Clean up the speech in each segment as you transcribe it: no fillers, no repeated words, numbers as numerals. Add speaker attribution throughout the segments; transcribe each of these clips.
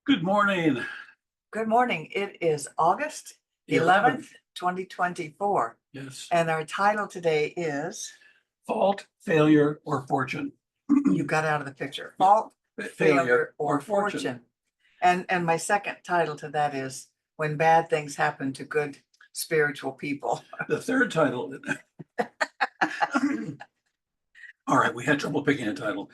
Speaker 1: Good morning.
Speaker 2: Good morning. It is August
Speaker 1: 11th.
Speaker 2: 11th, 2024.
Speaker 1: Yes.
Speaker 2: And our title today is,
Speaker 1: Fault, failure, or fortune.
Speaker 2: you got out of the picture, Fault, Failure, or Fortune. And my second title to that is When Bad Things Happen to Good Spiritual People.
Speaker 1: The third title. All right, we had trouble picking a title.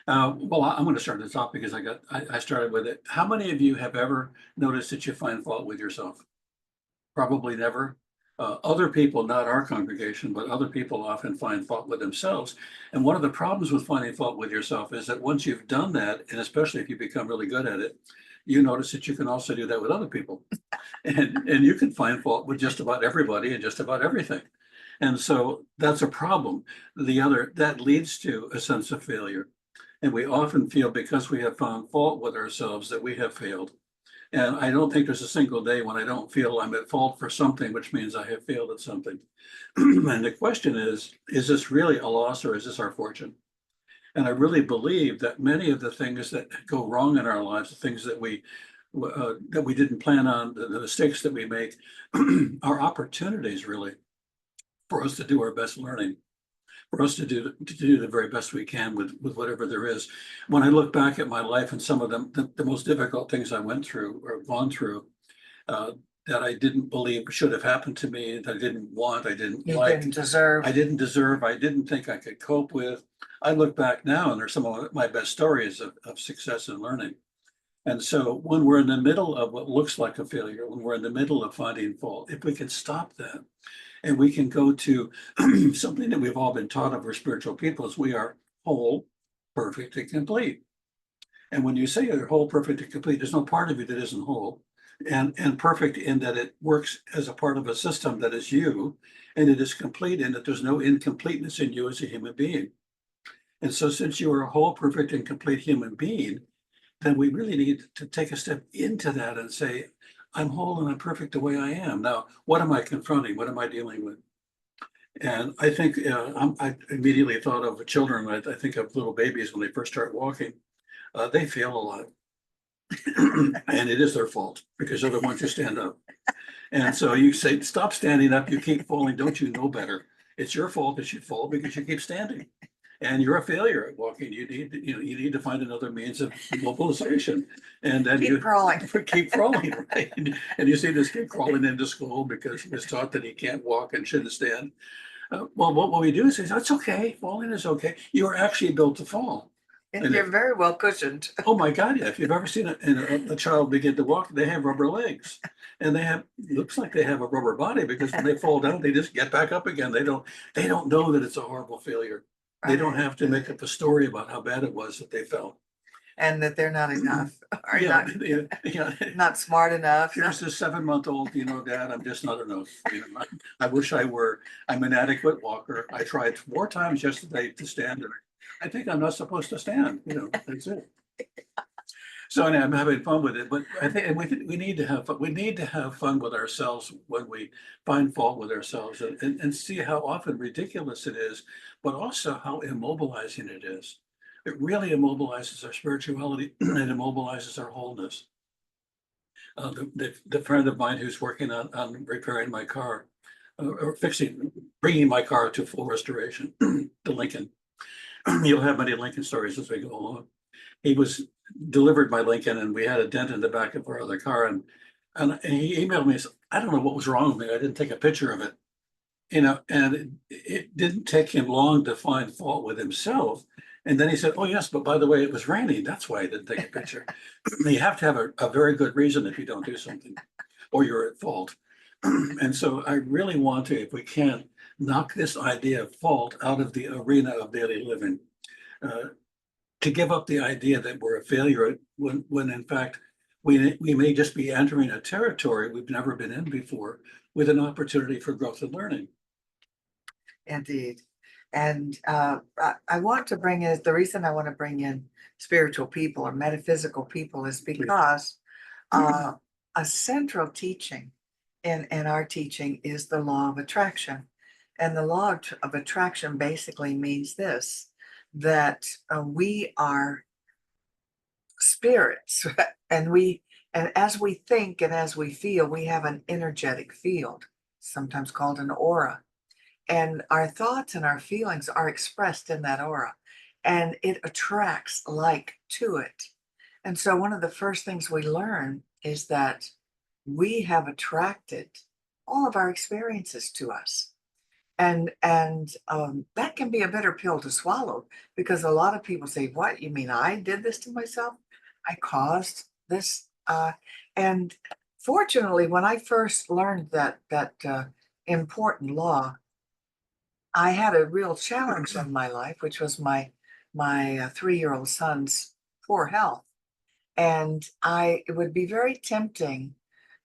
Speaker 1: Well, I'm going to start this off because I started with it. How many of you have ever noticed that you find fault with yourself? Probably never. Other people, not our congregation, but other people often find fault with themselves. And one of the problems with finding fault with yourself is that once you've done that, and especially if you become really good at it, you notice that you can also do that with other people. And you can find fault with just about everybody and just about everything. And so that's a problem. That leads to a sense of failure. And we often feel because we have found fault with ourselves that we have failed. And I don't think there's a single day when I don't feel I'm at fault for something, which means I have failed at something. And the question is this really a loss or is this our fortune? And I really believe that many of the things that go wrong in our lives, the things that we didn't plan on, the mistakes that we make, are opportunities really for us to do our best learning, for us to do the very best we can with whatever there is. When I look back at my life and some of them, the most difficult things I went through or gone through, uh, that I didn't believe should have happened to me, that I didn't want, I didn't
Speaker 2: You
Speaker 1: like,
Speaker 2: didn't deserve.
Speaker 1: I didn't deserve, I didn't think I could cope with. I look back now and they're some of my best stories of success and learning. And so when we're in the middle of what looks like a failure, when we're in the middle of finding fault, if we can stop that and we can go to something that we've all been taught of our spiritual people is we are whole, perfect, and complete. And when you say you're whole, perfect, and complete, there's no part of you that isn't whole and perfect in that it works as a part of a system that is you, and it is complete in that there's no incompleteness in you as a human being. And so since you are a whole, perfect, and complete human being, then we really need to take a step into that and say, I'm whole and I'm perfect the way I am. Now, what am I confronting? What am I dealing with? And I think I immediately thought of children. I think of little babies when they first start walking. They fail a lot. And it is their fault because they're the ones who stand up. And so you say, stop standing up. You keep falling. Don't you know better? It's your fault that you fall because you keep standing. And you're a failure at walking. You need to find another means of mobilization. And then
Speaker 2: Keep crawling.
Speaker 1: keep crawling, right? And you see this kid crawling into school because he was taught that he can't walk and shouldn't stand. Well, what we do is say, it's okay. Falling is okay. You are actually built to fall.
Speaker 2: And you're very well cushioned.
Speaker 1: Oh my God, yeah. If you've ever seen a child begin to walk, they have rubber legs. And looks like they have a rubber body because when they fall down, they just get back up again. They don't know that it's a horrible failure. They don't have to make up a story about how bad it was that they fell.
Speaker 2: And that they're not enough, or
Speaker 1: Yeah,
Speaker 2: not,
Speaker 1: yeah.
Speaker 2: not smart enough.
Speaker 1: Here's this 7-month-old, Dad, I'm just not enough. I wish I were. I'm an adequate walker. I tried 4 times yesterday to stand, and I think I'm not supposed to stand. That's it. So I'm having fun with it, but I think we need to have fun. We need to have fun with ourselves when we find fault with ourselves and see how often ridiculous it is, but also how immobilizing it is. It really immobilizes our spirituality and immobilizes our wholeness. The friend of mine who's working on repairing my car or bringing my car to full restoration, the Lincoln. You'll have many Lincoln stories as we go along. He was delivered my Lincoln and we had a dent in the back of our other car. And he emailed me and said, I don't know what was wrong with me. I didn't take a picture of it. And it didn't take him long to find fault with himself. And then he said, oh, yes, but by the way, it was raining. That's why I didn't take a picture. You have to have a very good reason if you don't do something or you're at fault. And so I really want to, if we can, knock this idea of fault out of the arena of daily living. To give up the idea that we're a failure when in fact we may just be entering a territory we've never been in before with an opportunity for growth and learning.
Speaker 2: Indeed. And I want to bring in, the reason I want to bring in spiritual people or metaphysical people is because a central teaching in our teaching is the law of attraction. And the law of attraction basically means this, that we are spirits. And and as we think and as we feel, we have an energetic field, sometimes called an aura. And our thoughts and our feelings are expressed in that aura, and it attracts like to it. And so one of the first things we learn is that we have attracted all of our experiences to us. And that can be a bitter pill to swallow, because a lot of people say, "What, you mean I did this to myself? I caused this?" And fortunately, when I first learned that important law, I had a real challenge in my life, which was my 3-year-old son's poor health. And it would be very tempting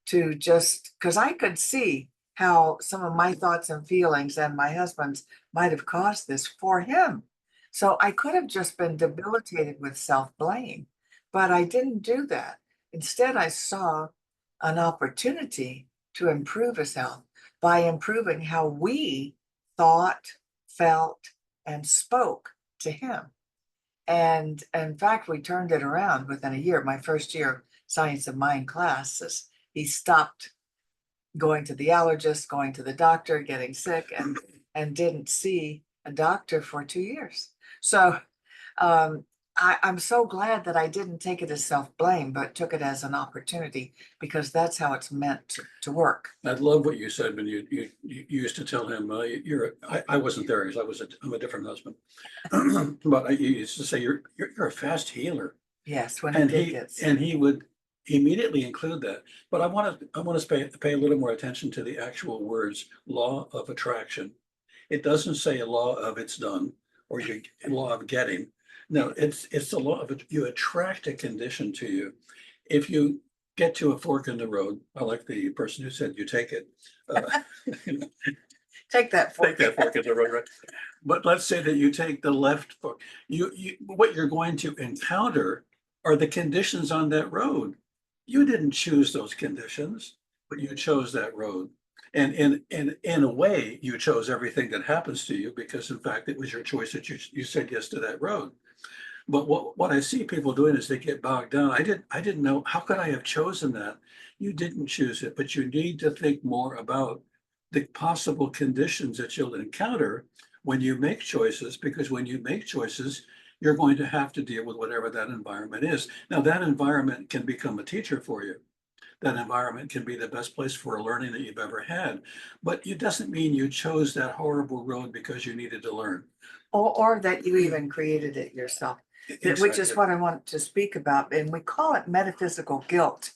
Speaker 2: to just, because I could see how some of my thoughts and feelings and my husband's might have caused this for him. So I could have just been debilitated with self-blame, but I didn't do that. Instead, I saw an opportunity to improve his health by improving how we thought, felt, and spoke to him. And in fact, we turned it around within a year. My first year science of mind classes, he stopped going to the allergist, going to the doctor, getting sick, and didn't see a doctor for 2 years. So um, I'm so glad that I didn't take it as self-blame, but took it as an opportunity, because that's how it's meant to work.
Speaker 1: I love what you said when you used to tell him, I wasn't there because I'm a different husband. But you used to say, you're a fast healer.
Speaker 2: Yes, when he
Speaker 1: And
Speaker 2: did get sick.
Speaker 1: he would immediately include that. But I want to pay a little more attention to the actual words, law of attraction. It doesn't say a law of it's done, or you law of getting. No, it's the law of it. You attract a condition to you. If you get to a fork in the road, I like the person who said you take it. uh,
Speaker 2: Take that
Speaker 1: Take
Speaker 2: fork.
Speaker 1: that fork in the road, right? But let's say that you take the left fork. What you're going to encounter are the conditions on that road. You didn't choose those conditions, but you chose that road. And in a way, you chose everything that happens to you because in fact, it was your choice that you said yes to that road. But what I see people doing is they get bogged down. I didn't know, how could I have chosen that? You didn't choose it, but you need to think more about the possible conditions that you'll encounter when you make choices, because when you make choices, you're going to have to deal with whatever that environment is. Now, that environment can become a teacher for you. That environment can be the best place for learning that you've ever had. But it doesn't mean you chose that horrible road because you needed to learn.
Speaker 2: Or that you even created it yourself. Which is
Speaker 1: Exactly.
Speaker 2: what I want to speak about, and we call it metaphysical guilt.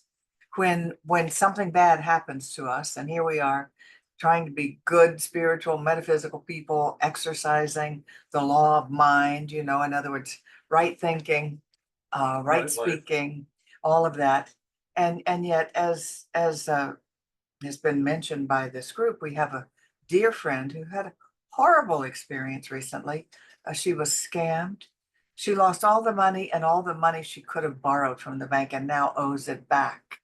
Speaker 2: When something bad happens to us, and here we are trying to be good spiritual metaphysical people, exercising the law of mind, in other words, right thinking, right
Speaker 1: Right life.
Speaker 2: speaking, all of that. And yet, as has been mentioned by this group, we have a dear friend who had a horrible experience recently. She was scammed. She lost all the money, and all the money she could have borrowed from the bank, and now owes it back.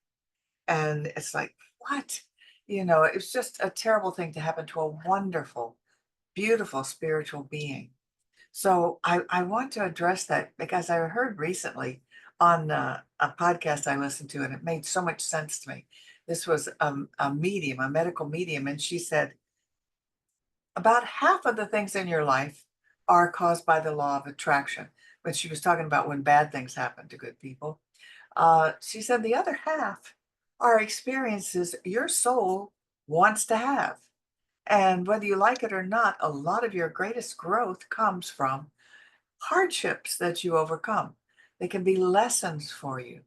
Speaker 2: And it's like, what? It's just a terrible thing to happen to a wonderful, beautiful spiritual being. So I want to address that, because I heard recently on a podcast I listened to, and it made so much sense to me. This was a medium, a medical medium, and she said about half of the things in your life are caused by the law of attraction. When she was talking about when bad things happen to good people, she said the other half are experiences your soul wants to have. And whether you like it or not, a lot of your greatest growth comes from hardships that you overcome. They can be lessons for you.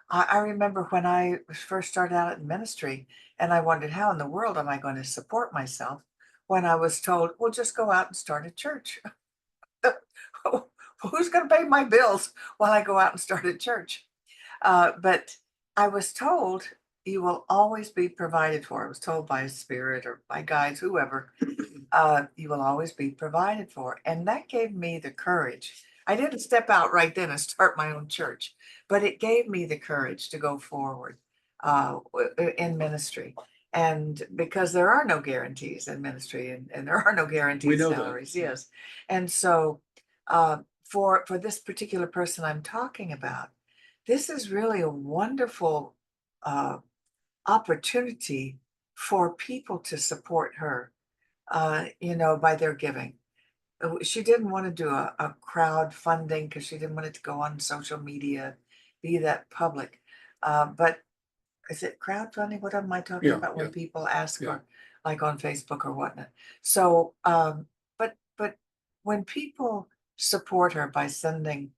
Speaker 2: I remember when I first started out in ministry, and I wondered, how in the world am I going to support myself, when I was told, well, just go out and start a church. Who's going to pay my bills while I go out and start a church? But I was told you will always be provided for. I was told by a spirit or by guides, whoever, you will always be provided for. And that gave me the courage. I didn't step out right then and start my own church, but it gave me the courage to go forward in ministry. And because there are no guarantees in ministry, and there are no
Speaker 1: We
Speaker 2: guaranteed
Speaker 1: know that.
Speaker 2: salaries, yes. And so for this particular person I'm talking about, this is really a wonderful uh, opportunity for people to support her, by their giving. She didn't want to do a crowdfunding because she didn't want it to go on social media, be that public. But is it crowdfunding? What am I talking
Speaker 1: Yeah,
Speaker 2: about
Speaker 1: yeah,
Speaker 2: when people ask
Speaker 1: yeah.
Speaker 2: for, like on Facebook or whatnot? So, but when people support her by sending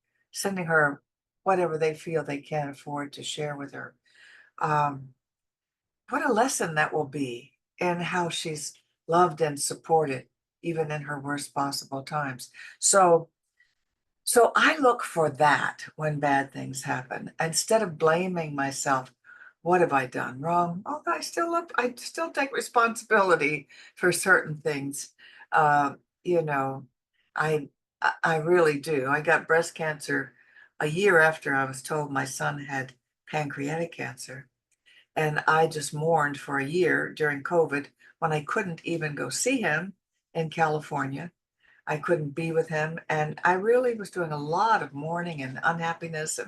Speaker 2: her whatever they feel they can afford to share with her, um, what a lesson that will be in how she's loved and supported, even in her worst possible times. So so I look for that when bad things happen. Instead of blaming myself, what have I done wrong? Oh, I still take responsibility for certain things. Uh, you know, I really do. I got breast cancer a year after I was told my son had pancreatic cancer. And I just mourned for a year during COVID when I couldn't even go see him in California. I couldn't be with him. And I really was doing a lot of mourning and unhappiness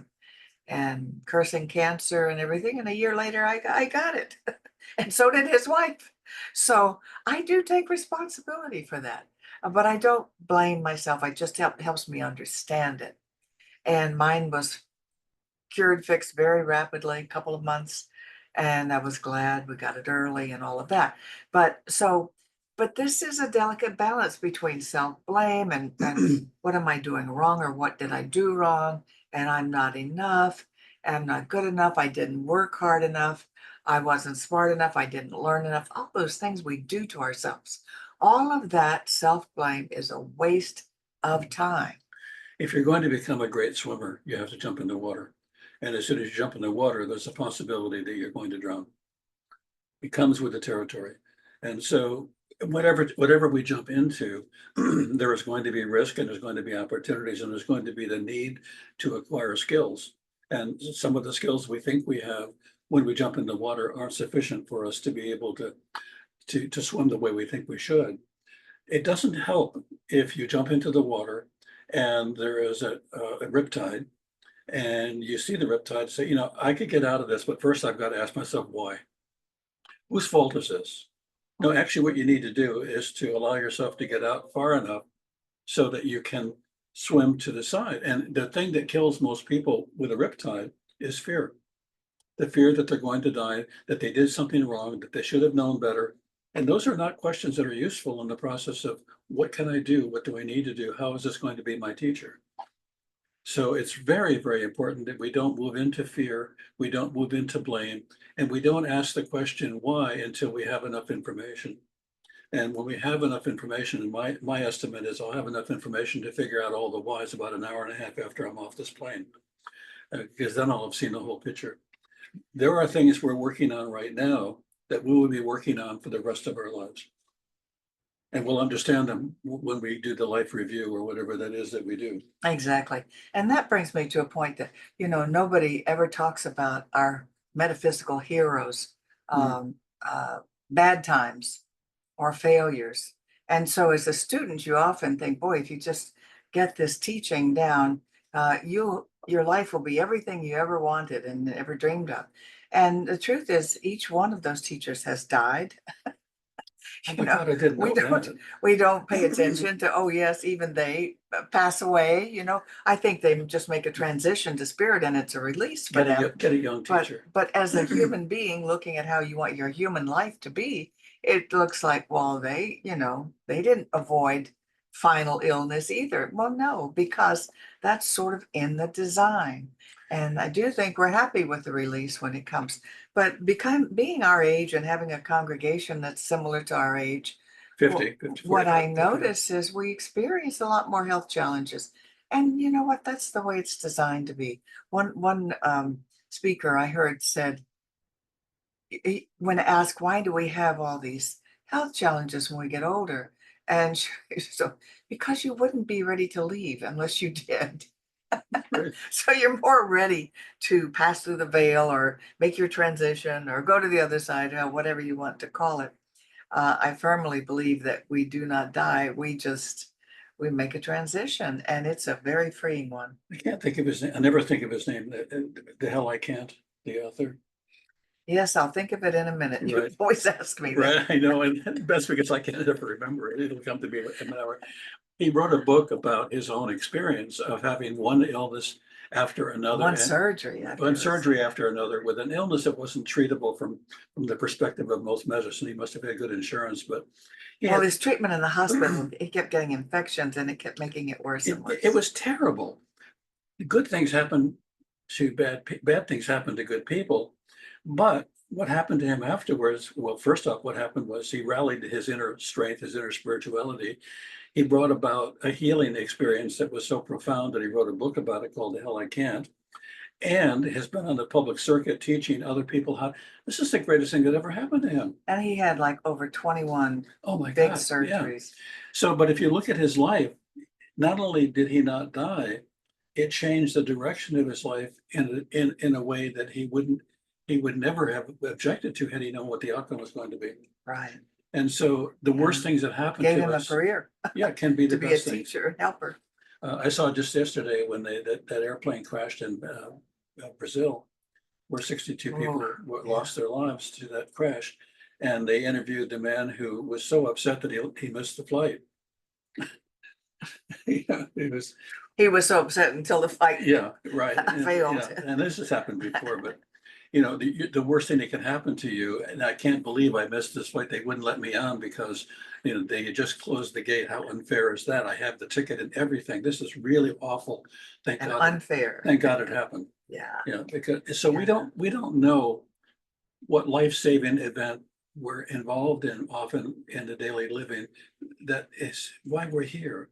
Speaker 2: and cursing cancer and everything. And a year later, I got it. And so did his wife. So I do take responsibility for that. But I don't blame myself. I just helps me understand it. And mine was cured, fixed very rapidly, a couple of months. And I was glad we got it early and all of that. But so, but this is a delicate balance between self-blame and what am I doing wrong or what did I do wrong? And I'm not enough. I'm not good enough. I didn't work hard enough. I wasn't smart enough. I didn't learn enough. All those things we do to ourselves. All of that self-blame is a waste of time.
Speaker 1: If you're going to become a great swimmer, you have to jump in the water. And as soon as you jump in the water, there's a possibility that you're going to drown. It comes with the territory. And so whatever we jump into, there is going to be risk and there's going to be opportunities and there's going to be the need to acquire skills. And some of the skills we think we have when we jump in the water aren't sufficient for us to be able to swim the way we think we should. It doesn't help if you jump into the water and there is a riptide and you see the riptide, say, I could get out of this, but first I've got to ask myself why. Whose fault is this? No, actually, what you need to do is to allow yourself to get out far enough so that you can swim to the side. And the thing that kills most people with a riptide is fear. The fear that they're going to die, that they did something wrong, that they should have known better. And those are not questions that are useful in the process of what can I do? What do I need to do? How is this going to be my teacher? So it's very, very important that we don't move into fear, we don't move into blame, and we don't ask the question why until we have enough information. And when we have enough information, and my estimate is I'll have enough information to figure out all the whys about an hour and a half after I'm off this plane, because then I'll have seen the whole picture. There are things we're working on right now that we will be working on for the rest of our lives. And we'll understand them when we do the life review or whatever that is that we do.
Speaker 2: Exactly. And that brings me to a point that, nobody ever talks about our metaphysical heroes,
Speaker 1: Mm.
Speaker 2: um, bad times or failures. And so as a student, you often think, boy, if you just get this teaching down, your life will be everything you ever wanted and ever dreamed of. And the truth is, each one of those teachers has died.
Speaker 1: Oh
Speaker 2: You
Speaker 1: my
Speaker 2: know,
Speaker 1: God, I didn't
Speaker 2: we
Speaker 1: know
Speaker 2: don't
Speaker 1: that.
Speaker 2: we don't pay attention to, oh yes, even they pass away, I think they just make a transition to spirit and it's a release for them.
Speaker 1: Get a young
Speaker 2: But
Speaker 1: teacher.
Speaker 2: but as a human being looking at how you want your human life to be, it looks like, well, they didn't avoid final illness either. Well, no, because that's sort of in the design. And I do think we're happy with the release when it comes. But being our age and having a congregation that's similar to our age, well,
Speaker 1: 50,
Speaker 2: what I
Speaker 1: 45, 49.
Speaker 2: notice is we experience a lot more health challenges. And you know what? That's the way it's designed to be. One speaker I heard said, when asked, why do we have all these health challenges when we get older? And so, because you wouldn't be ready to leave unless you did.
Speaker 1: Right.
Speaker 2: So you're more ready to pass through the veil or make your transition or go to the other side, whatever you want to call it. I firmly believe that we do not die. we make a transition, and it's a very freeing one.
Speaker 1: I can't think of his name. I never think of his name. The hell I can't, the author.
Speaker 2: Yes, I'll think of it in a minute. You
Speaker 1: Right.
Speaker 2: always ask me that.
Speaker 1: Right, I know, and that's because I can't ever remember it. It'll come to me in an hour. He wrote a book about his own experience of having one illness after another
Speaker 2: One
Speaker 1: and
Speaker 2: surgery
Speaker 1: one
Speaker 2: after this.
Speaker 1: surgery after another with an illness that wasn't treatable from the perspective of most medicine. He must have had good insurance, but he
Speaker 2: Well,
Speaker 1: had,
Speaker 2: his treatment in the hospital, he kept getting infections and it kept making it worse and
Speaker 1: it
Speaker 2: worse.
Speaker 1: was terrible. Good things happen to bad things happen to good people. But what happened to him afterwards? Well, first off, what happened was he rallied his inner strength, his inner spirituality. He brought about a healing experience that was so profound that he wrote a book about it called The Hell I Can't, and has been on the public circuit teaching other people how this is the greatest thing that ever happened to him.
Speaker 2: And he had like over 21
Speaker 1: Oh my
Speaker 2: big
Speaker 1: God. Yeah.
Speaker 2: surgeries.
Speaker 1: So, but if you look at his life, not only did he not die, it changed the direction of his life in a way that he would never have objected to had he known what the outcome was going to be.
Speaker 2: Right.
Speaker 1: And so the worst
Speaker 2: And
Speaker 1: things that happen
Speaker 2: gave
Speaker 1: to
Speaker 2: him a
Speaker 1: us,
Speaker 2: career
Speaker 1: yeah, can be
Speaker 2: to
Speaker 1: the
Speaker 2: be a
Speaker 1: best things.
Speaker 2: teacher and helper.
Speaker 1: I saw just yesterday when that airplane crashed in Brazil, where 62 people
Speaker 2: Oh, yeah.
Speaker 1: lost their lives to that crash, and they interviewed the man who was so upset that he missed the flight. Yeah, it was.
Speaker 2: He was so upset until the fight
Speaker 1: Yeah, right.
Speaker 2: failed.
Speaker 1: Yeah, and this has happened before, but you know, the worst thing that can happen to you, and I can't believe I missed this flight. They wouldn't let me on because, you know, they had just closed the gate. How unfair is that? I have the ticket and everything. This is really awful. Thank
Speaker 2: And
Speaker 1: God.
Speaker 2: unfair.
Speaker 1: Thank God it happened.
Speaker 2: Yeah.
Speaker 1: You know, because so
Speaker 2: Yeah.
Speaker 1: we don't know what life-saving event we're involved in often in the daily living. That is why we're here.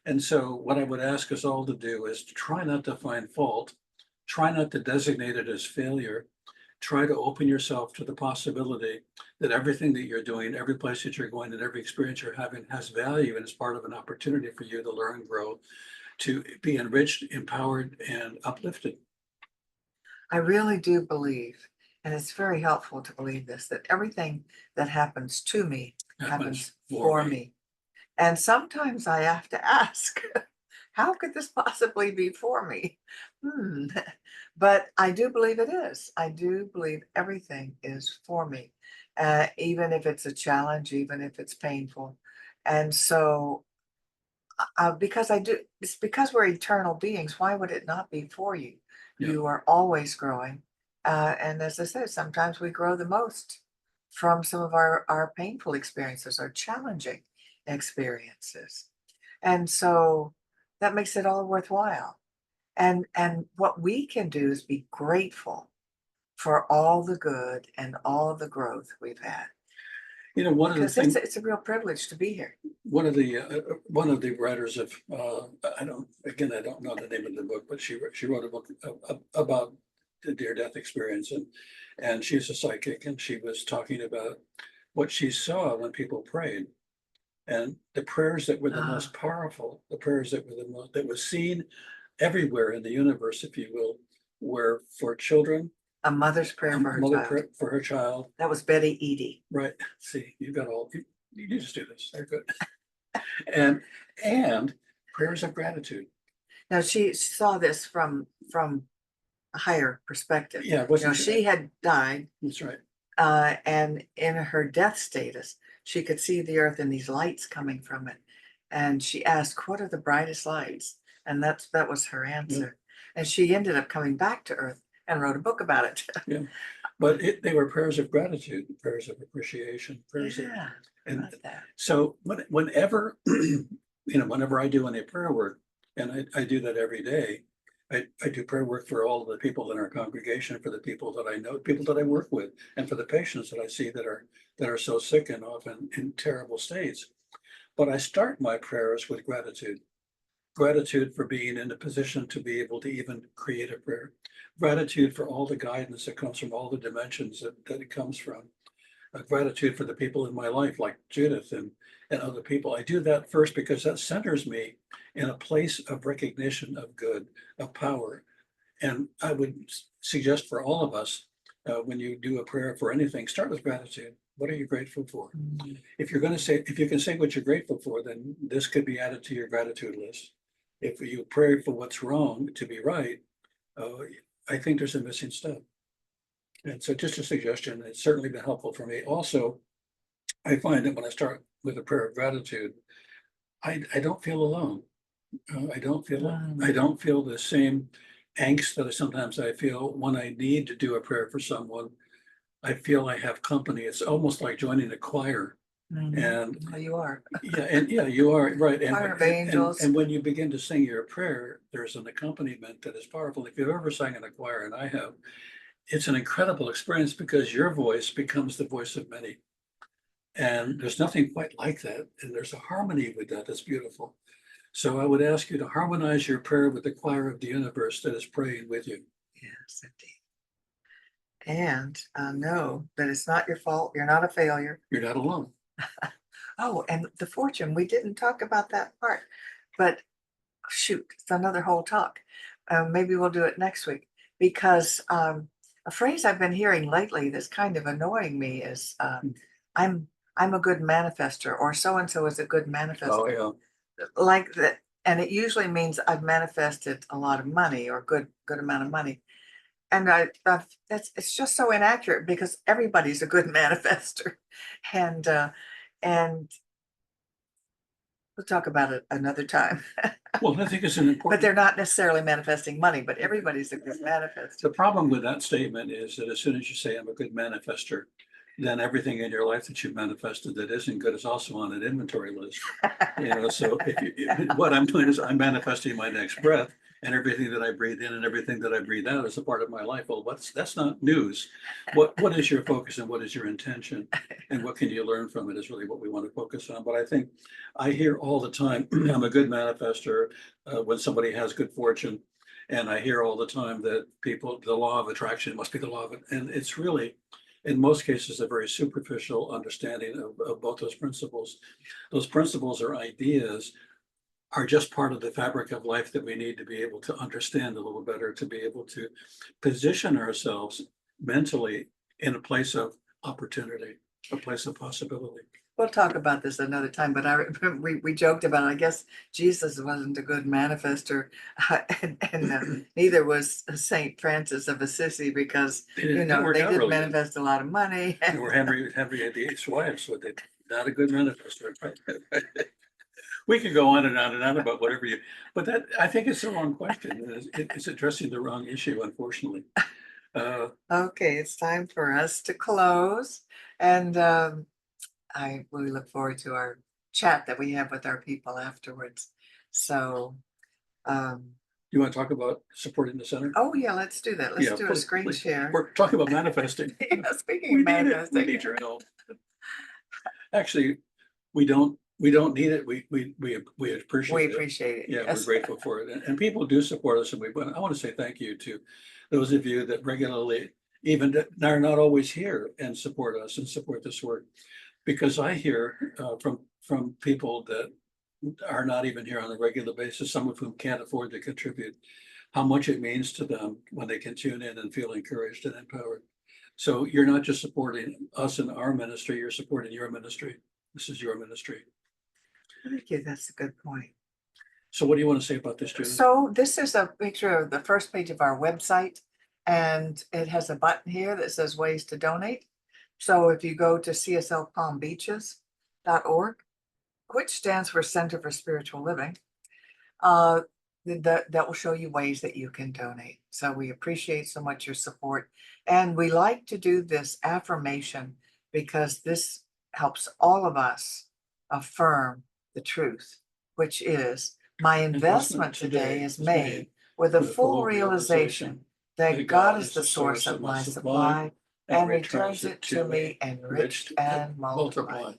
Speaker 1: And so what I would ask us all to do is to try not to find fault, try not to designate it as failure, try to open yourself to the possibility that everything that you're doing, every place that you're going, and every experience you're having has value and is part of an opportunity for you to learn, grow, to be enriched, empowered, and uplifted.
Speaker 2: I really do believe, and it's very helpful to believe this, that everything that happens to me happens for me. And sometimes I have to ask, how could this possibly be for me? Hmm. But I do believe it is. I do believe everything is for me, even if it's a challenge, even if it's painful. And so, because it's because we're eternal beings, why would it not be for you?
Speaker 1: Yeah,
Speaker 2: You are always growing. And as I said, sometimes we grow the most from some of our painful experiences, our challenging experiences. And so that makes it all worthwhile. And what we can do is be grateful for all the good and all the growth we've had.
Speaker 1: you know, one of the
Speaker 2: Because
Speaker 1: things,
Speaker 2: it's a real privilege to be here.
Speaker 1: one of the writers of I don't again I don't know the name of the book, but she wrote a book about the near death experience, and she's a psychic, and she was talking about what she saw when people prayed, and the prayers that were the
Speaker 2: Ah,
Speaker 1: most powerful, the prayers that were the most that was seen everywhere in the universe, if you will, were for children,
Speaker 2: a mother's prayer for
Speaker 1: a
Speaker 2: her
Speaker 1: mother
Speaker 2: child.
Speaker 1: for her child.
Speaker 2: That was Betty Eadie.
Speaker 1: Right. See, you've got all you just do this. They're good. And and prayers of gratitude.
Speaker 2: Now she saw this from a higher perspective.
Speaker 1: Yeah, it
Speaker 2: You know,
Speaker 1: wasn't
Speaker 2: she had died,
Speaker 1: that's right.
Speaker 2: and in her death status, she could see the earth and these lights coming from it. And she asked, "What are the brightest lights?" And that was her
Speaker 1: Yeah,
Speaker 2: answer. And she ended up coming back to earth and wrote a book about it.
Speaker 1: yeah. But they were prayers of gratitude, prayers of appreciation, prayers of
Speaker 2: Yeah, I
Speaker 1: and
Speaker 2: like that.
Speaker 1: so whenever whenever I do any prayer work, and I do that every day, I do prayer work for all of the people in our congregation, for the people that I know, people that I work with, and for the patients that I see that are so sick and often in terrible states. But I start my prayers with gratitude. Gratitude for being in a position to be able to even create a prayer. Gratitude for all the guidance that comes from all the dimensions that it comes from. Gratitude for the people in my life, like Judith and other people. I do that first because that centers me in a place of recognition of good, of power. And I would suggest for all of us, when you do a prayer for anything, start with gratitude. What are you grateful for?
Speaker 2: Mm.
Speaker 1: If you're gonna say, if you can say what you're grateful for, then this could be added to your gratitude list. If you pray for what's wrong to be right, uh, I think there's a missing step. And so just a suggestion, it's certainly been helpful for me. Also, I find that when I start with a prayer of gratitude, I don't feel alone. I
Speaker 2: Mm.
Speaker 1: don't feel the same angst that sometimes I feel when I need to do a prayer for someone. I feel I have company. It's almost like joining a choir.
Speaker 2: Mhm.
Speaker 1: And
Speaker 2: Well, you are.
Speaker 1: yeah, you are right.
Speaker 2: Choir of angels.
Speaker 1: And when you begin to sing your prayer, there's an accompaniment that is powerful. If you've ever sang in a choir, and I have, it's an incredible experience because your voice becomes the voice of many. And there's nothing quite like that. And there's a harmony with that that's beautiful. So I would ask you to harmonize your prayer with the choir of the universe that is praying with you.
Speaker 2: Yes, indeed. And know that it's not your fault. You're not a failure.
Speaker 1: You're not alone.
Speaker 2: Oh, and the fortune, we didn't talk about that part, but shoot, it's another whole talk. Maybe we'll do it next week because a phrase I've been hearing lately that's kind of annoying me is I'm I'm a good manifester or so and so is a good
Speaker 1: Oh,
Speaker 2: manifester.
Speaker 1: yeah.
Speaker 2: Like that, and it usually means I've manifested a lot of money or good amount of money. And that's it's just so inaccurate because everybody's a good manifester, and we'll talk about it another time.
Speaker 1: Well, I think it's an
Speaker 2: But
Speaker 1: important.
Speaker 2: they're not necessarily manifesting money, but everybody's a good manifester.
Speaker 1: The problem with that statement is that as soon as you say I'm a good manifester, then everything in your life that you've manifested that isn't good is also on an inventory list. So what I'm doing is I'm manifesting my next breath and everything that I breathe in and everything that I breathe out is a part of my life. Well, that's not news. What is your focus and what is your intention? And what can you learn from it is really what we want to focus on. But I think I hear all the time, I'm a good manifester when somebody has good fortune. And I hear all the time that people, the law of attraction must be the law of it. And it's really, in most cases, a very superficial understanding of both those principles. Those principles or ideas are just part of the fabric of life that we need to be able to understand a little better, to be able to position ourselves mentally in a place of opportunity, a place of possibility.
Speaker 2: We'll talk about this another time, but I remember we joked about it. I guess Jesus wasn't a good manifester, and neither was Saint Francis of Assisi because
Speaker 1: It didn't work
Speaker 2: they
Speaker 1: out
Speaker 2: did
Speaker 1: really good.
Speaker 2: manifest a lot of money.
Speaker 1: Or Henry VIII's wife, so they not a good manifester. We could go on and on and on about whatever you, but that, I think it's the wrong question. It's addressing the wrong issue, unfortunately.
Speaker 2: Okay, it's time for us to close, and I really look forward to our chat that we have with our people afterwards. So,
Speaker 1: You want to talk about supporting the center?
Speaker 2: oh yeah, let's do that. Let's
Speaker 1: Yeah,
Speaker 2: do a screen
Speaker 1: please.
Speaker 2: share.
Speaker 1: We're talking about manifesting.
Speaker 2: Yeah, speaking
Speaker 1: We
Speaker 2: of
Speaker 1: need it. We
Speaker 2: manifesting,
Speaker 1: need your help. Actually, we don't need it. We
Speaker 2: we
Speaker 1: appreciate it.
Speaker 2: appreciate it.
Speaker 1: Yeah, we're
Speaker 2: Yes.
Speaker 1: grateful for it. And people do support us. And I want to say thank you to those of you that regularly, even that are not always here and support us and support this work. Because I hear from people that are not even here on a regular basis, some of whom can't afford to contribute, how much it means to them when they can tune in and feel encouraged and empowered. So you're not just supporting us in our ministry, you're supporting your ministry. This is your ministry.
Speaker 2: Thank you. That's a good point.
Speaker 1: So what do you want to say about this, Judith?
Speaker 2: So this is a picture of the first page of our website, and it has a button here that says ways to donate. So if you go to cslpalmbeaches.org, which stands for Center for Spiritual Living, uh, that will show you ways that you can donate. So we appreciate so much your support. And we like to do this affirmation because this helps all of us affirm the truth, which is my investment today is made with a full realization that God is the source of my supply and returns it to me enriched and multiplied.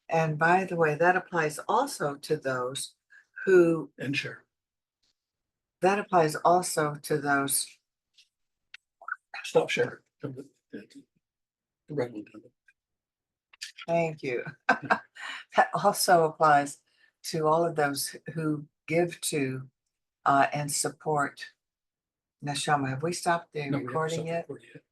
Speaker 2: And by the way, that applies also to those who,
Speaker 1: And share.
Speaker 2: that applies also to those,
Speaker 1: Stop sharing. The red one.
Speaker 2: thank you. That also applies to all of those who give to and support. Neshama, have we stopped the
Speaker 1: No, we haven't
Speaker 2: recording
Speaker 1: stopped
Speaker 2: yet?
Speaker 1: recording yet.